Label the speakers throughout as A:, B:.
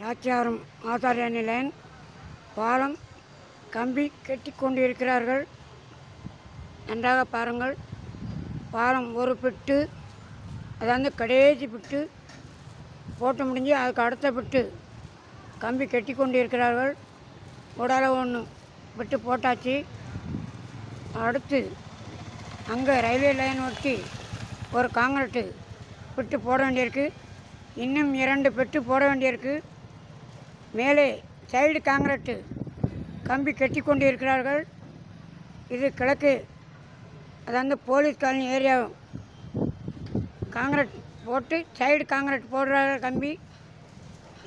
A: சாட்சியாரும் ஆசாரிய லைன் பாலம் கம்பி கட்டி கொண்டிருக்கிறார்கள். நன்றாக பாருங்கள். பாலம் ஒரு பிட்டு, அதாவது கடைசி பிட்டு போட்டு முடிஞ்சு அதுக்கு அடுத்த பிட்டு கம்பி கட்டி கொண்டு இருக்கிறார்கள். உடலை ஒன்று விட்டு போட்டாச்சு. அடுத்து அங்கே ரயில்வே லைன் ஒட்டி ஒரு காங்கிரீட்டு பிட்டு போட வேண்டியிருக்கு. இன்னும் 2 பிட்டு போட வேண்டியிருக்கு. மேலே சைடு காங்கிரீட்டு கம்பி கட்டி கொண்டு இருக்கிறார்கள். இது கிழக்கு, அதாவது போலீஸ் காலனி ஏரியா. காங்கிரீட் போட்டு சைடு காங்கிரீட் போடுறார்கள் கம்பி.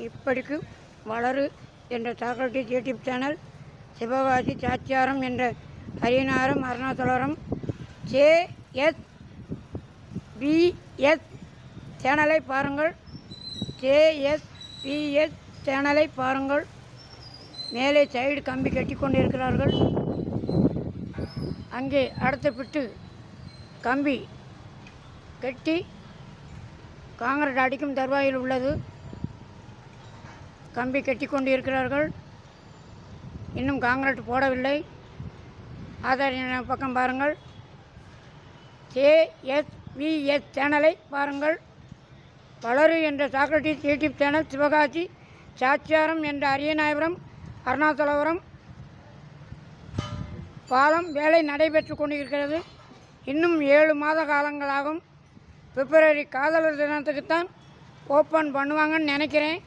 A: இப்படிக்கு வளரு என்ற சாக்ரட்டிஸ் யூடியூப் சேனல், சிவகாசி சாட்சியாரம் என்ற அரியனாரம் அருணாச்சலம் JSBS சேனலை பாருங்கள். JSBS சேனலை பாருங்கள். மேலே சைடு கம்பி கட்டி கொண்டு இருக்கிறார்கள். அங்கே அடுத்த பிட்டு கம்பி கட்டி காங்கிரீட் அடிக்கும் தருவாயில் உள்ளது. கம்பி கட்டி கொண்டு இருக்கிறார்கள். இன்னும் காங்கிரீட் போடவில்லை. ஆதார பக்கம் பாருங்கள். JSBS சேனலை பாருங்கள். வளரு என்ற சாக்ரட்டிஸ் யூடியூப் சேனல், சிவகாசி சாட்சியாரம் என்ற அரியநாயபுரம் அருணாச்சலபுரம் பாலம் வேலை நடைபெற்று கொண்டிருக்கிறது. இன்னும் 7 மாத காலங்களாகும். பிப்ரவரி காதலர் தினத்துக்குத்தான் ஓப்பன் பண்ணுவாங்கன்னு நினைக்கிறேன்.